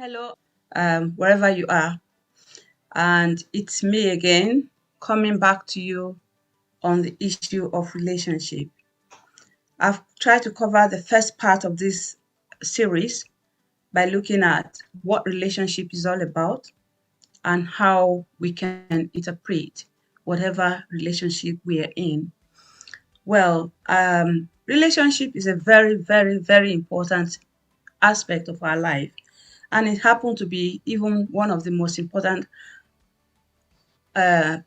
Hello, wherever you are, and it's me again coming back to you on the issue of relationship. I've tried to cover the first part of this series by looking at what relationship is all about and how we can interpret whatever relationship we are in. Well, relationship is a very, very, very important aspect of our life, and it happened to be even one of the most important uh,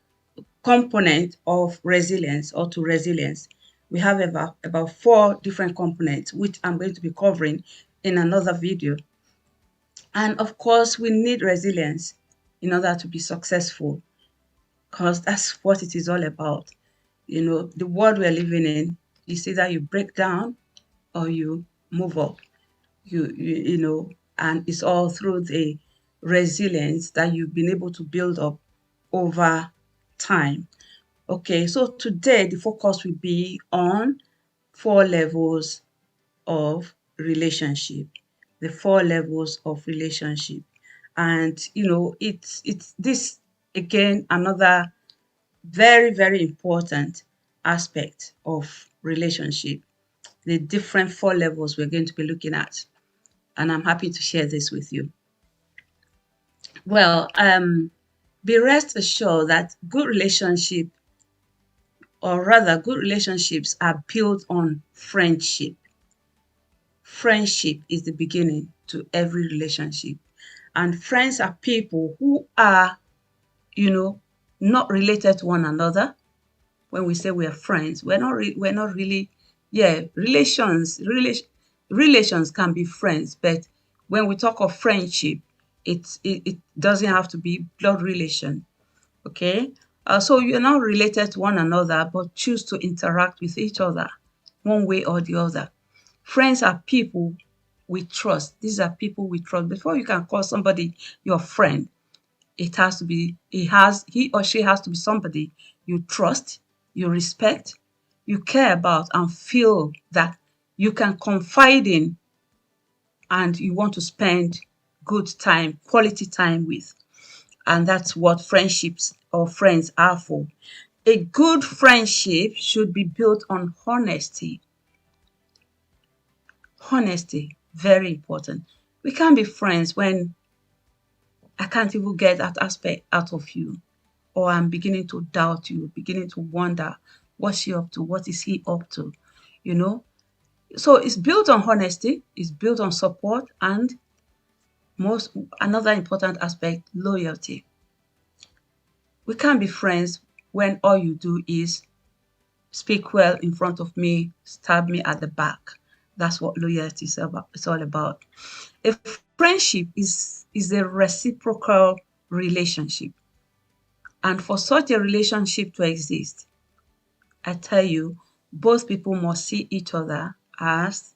component of resilience or to resilience. We have about four different components, which I'm going to be covering in another video. And of course, we need resilience in order to be successful, because that's what it is all about. The world we're living in is either you break down or you move up. And it's all through the resilience that you've been able to build up over time. Okay, so today the focus will be on four levels of relationship. The four levels of relationship. And it's this again another very, very important aspect of relationship. The different four levels we're going to be looking at. And I'm happy to share this with you. Well, be rest assured that good relationship, or rather good relationships, are built on friendship. Friendship is the beginning to every relationship. And friends are people who are, you know, not related to one another. When we say we are friends, we're not really, yeah, relations can be friends, but when we talk of friendship, it doesn't have to be blood relation. Okay, so you're not related to one another, but choose to interact with each other one way or the other. Friends are people we trust. These are people we trust. Before you can call somebody your friend, he or she has to be somebody you trust, you respect, you care about, and feel that you can confide in, and you want to spend good time, quality time with. And that's what friendships or friends are for. A good friendship should be built on honesty. Honesty, very important. We can't be friends when I can't even get that aspect out of you, or I'm beginning to doubt you, beginning to wonder what's she up to, what is he up to, you know. So it's built on honesty, it's built on support, and most another important aspect, loyalty. We can't be friends when all you do is speak well in front of me, stab me at the back. That's what loyalty is about. It's all about. A friendship is a reciprocal relationship. And for such a relationship to exist, I tell you, both people must see each other as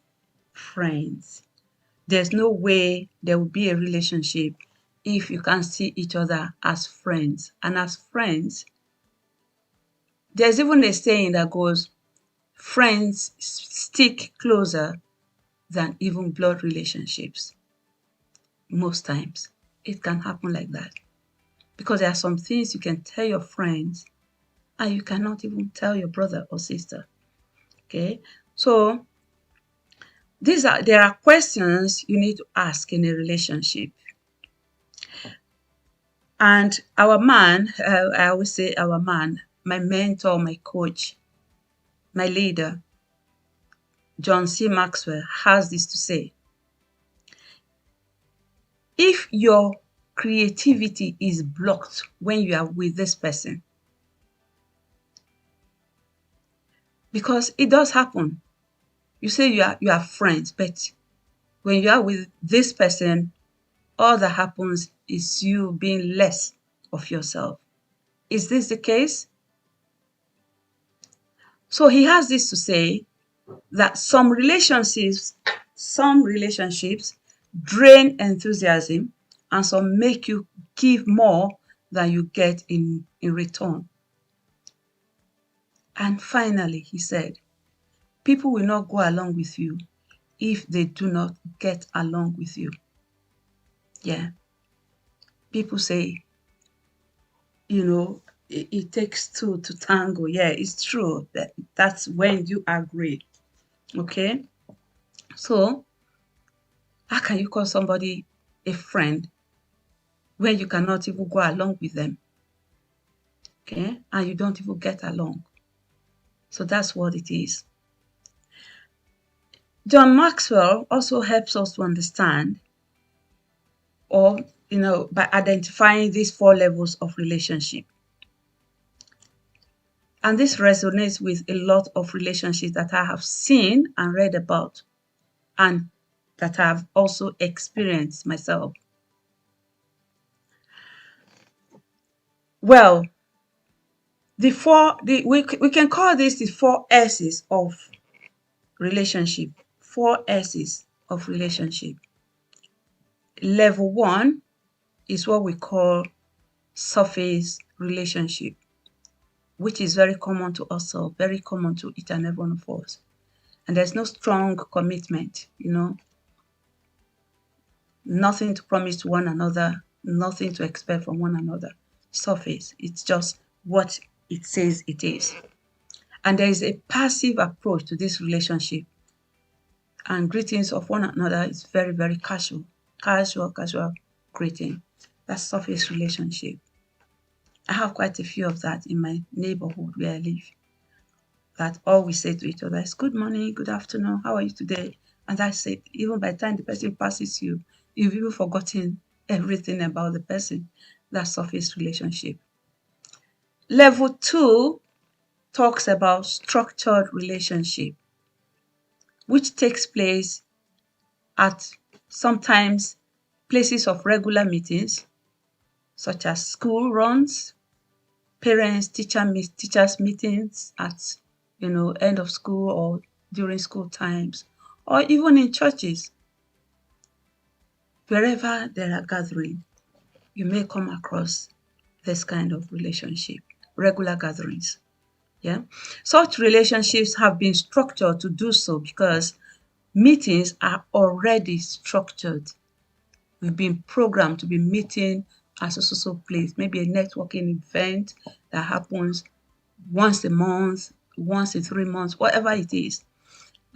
friends. There's no way there will be a relationship if you can't see each other as friends. And as friends, there's even a saying that goes, friends stick closer than even blood relationships. Most times, it can happen like that. Because there are some things you can tell your friends and you cannot even tell your brother or sister. Okay? So there are questions you need to ask in a relationship. And our man, I always say our man, my mentor, my coach, my leader, John C. Maxwell, has this to say. If your creativity is blocked when you are with this person, because it does happen. You say you are friends, but when you are with this person, all that happens is you being less of yourself. Is this the case? So he has this to say that some relationships drain enthusiasm, and some make you give more than you get in return. And finally, he said, people will not go along with you if they do not get along with you. Yeah. People say, you know, it takes two to tango. Yeah, it's true. That's when you agree. Okay. So how can you call somebody a friend when you cannot even go along with them? Okay. And you don't even get along. So that's what it is. John Maxwell also helps us to understand, or by identifying these four levels of relationship. And this resonates with a lot of relationships that I have seen and read about, and that I've also experienced myself. Well, we can call this the four S's of relationship. Four S's of relationship. Level one is what we call surface relationship, which is very common to us all, very common to each and every one of us. And there's no strong commitment, nothing to promise to one another, nothing to expect from one another. Surface, it's just what it says it is. And there is a passive approach to this relationship. And greetings of one another is very, very casual, casual greeting. That's surface relationship. I have quite a few of that in my neighborhood where I live. That all we say to each other is good morning, good afternoon, how are you today? And that's it. Even by the time the person passes you, you've even forgotten everything about the person. That's surface relationship. Level two talks about structured relationship, which takes place at sometimes places of regular meetings, such as school runs, teachers meetings at end of school or during school times, or even in churches. Wherever there are gatherings, you may come across this kind of relationship, regular gatherings. Yeah. Such relationships have been structured to do so because meetings are already structured. We've been programmed to be meeting at a social place, maybe a networking event that happens once a month, once in 3 months, whatever it is,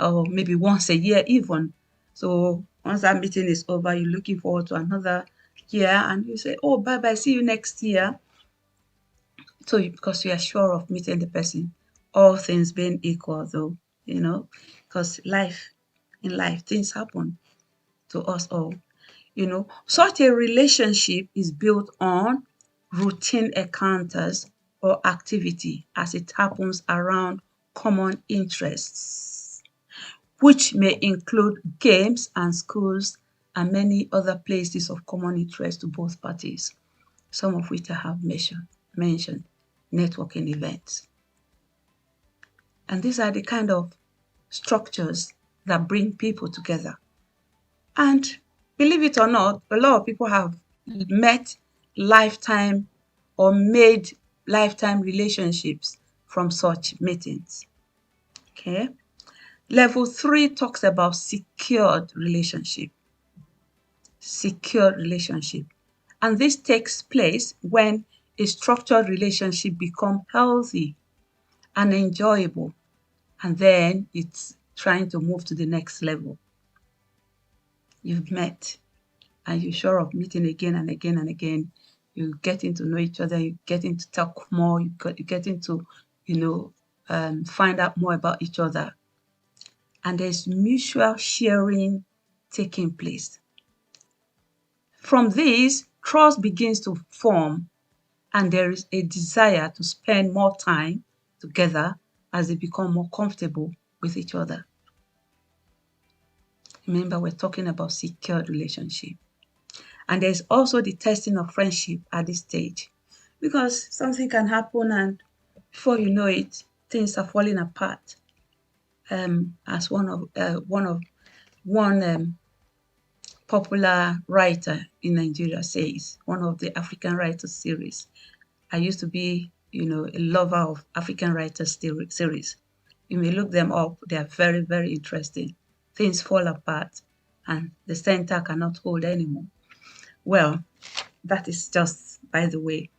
or maybe once a year even. So once that meeting is over, you're looking forward to another year and you say, oh, bye bye, see you next year. So because you are sure of meeting the person, all things being equal though, because in life, things happen to us all. Such a relationship is built on routine encounters or activity as it happens around common interests, which may include games and schools and many other places of common interest to both parties, some of which I have mentioned, networking events. And these are the kind of structures that bring people together. And believe it or not, a lot of people have met lifetime or made lifetime relationships from such meetings. Okay. Level three talks about secured relationship. Secure relationship. And this takes place when a structured relationship become healthy and enjoyable. And then it's trying to move to the next level. You've met and you're sure of meeting again and again and again. You're getting to know each other, you're getting to talk more, you're getting to, find out more about each other. And there's mutual sharing taking place. From this, trust begins to form and there is a desire to spend more time together as they become more comfortable with each other. Remember, we're talking about secured relationship. And there's also the testing of friendship at this stage because something can happen and before you know it, things are falling apart. As one popular writer in Nigeria says, one of the African writers series. I used to be, a lover of African writers series. You may look them up; they are very, very interesting. Things fall apart, and the center cannot hold anymore. Well, that is just by the way.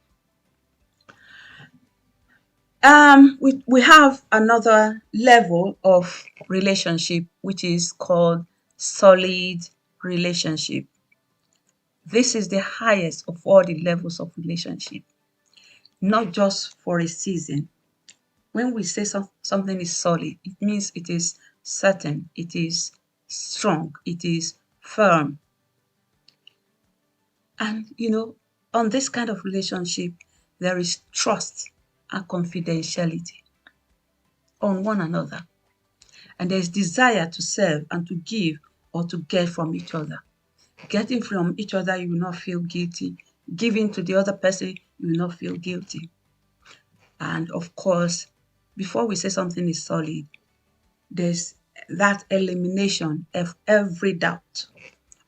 We have another level of relationship which is called solid relationship. This is the highest of all the levels of relationship, not just for a season. When we say something is solid, it means it is certain, it is strong, it is firm. And on this kind of relationship, there is trust and confidentiality on one another. And there's desire to serve and to give or to get from each other. Getting from each other, you will not feel guilty. Giving to the other person, you will not feel guilty. And of course, before we say something is solid, there's that elimination of every doubt.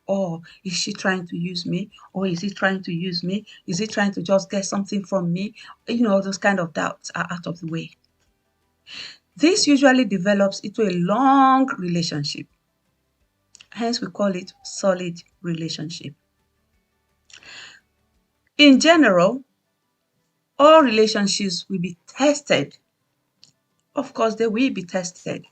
Or is she trying to use me? Or is he trying to use me? Is he trying to just get something from me? Those kind of doubts are out of the way. This usually develops into a long relationship. Hence, we call it solid relationship. In general, all relationships will be tested. Of course, they will be tested.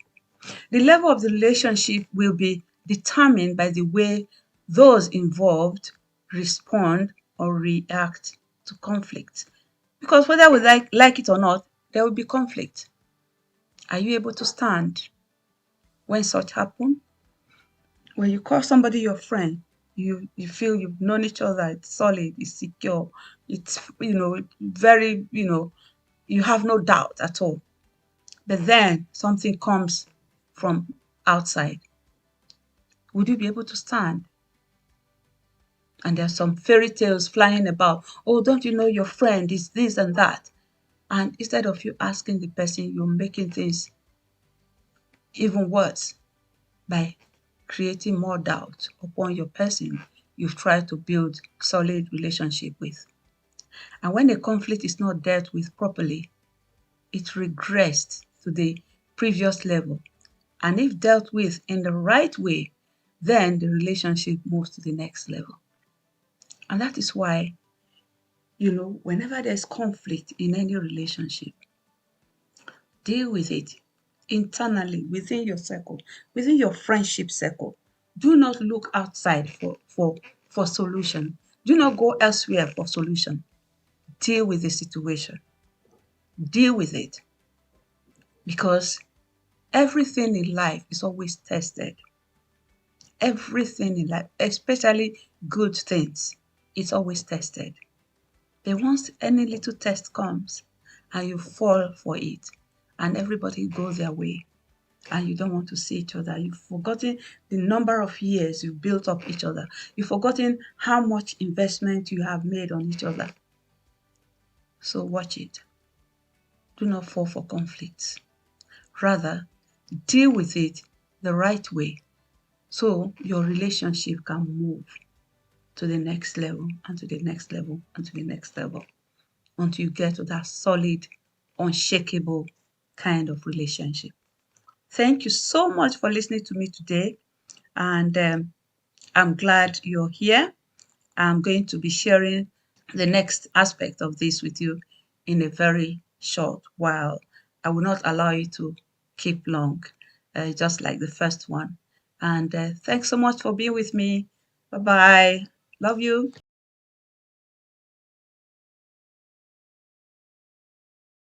The level of the relationship will be determined by the way those involved respond or react to conflict. Because whether we like it or not, there will be conflict. Are you able to stand when such happen? When you call somebody your friend, you feel you've known each other, it's solid, it's secure, it's very, you have no doubt at all. But then something comes from outside. Would you be able to stand? And there's some fairy tales flying about. Oh, don't you know your friend is this and that? And instead of you asking the person, you're making things even worse by creating more doubt upon your person you've tried to build solid relationship with. And when the conflict is not dealt with properly, it regressed to the previous level. And if dealt with in the right way, then the relationship moves to the next level. And that is why, whenever there's conflict in any relationship, deal with it internally within your circle, within your friendship circle. Do not look outside for solution. Do not go elsewhere for solution. Deal with the situation. Deal with it. Because everything in life is always tested. Everything in life, especially good things, is always tested. But once any little test comes and you fall for it and everybody goes their way and you don't want to see each other, you've forgotten the number of years you've built up each other. You've forgotten how much investment you have made on each other. So watch it. Do not fall for conflicts. Rather, deal with it the right way so your relationship can move to the next level and to the next level and to the next level until you get to that solid, unshakable kind of relationship. Thank you so much for listening to me today. And I'm glad you're here. I'm going to be sharing the next aspect of this with you in a very short while. I will not allow you to keep long, just like the first one. And thanks so much for being with me. Bye bye. Love you.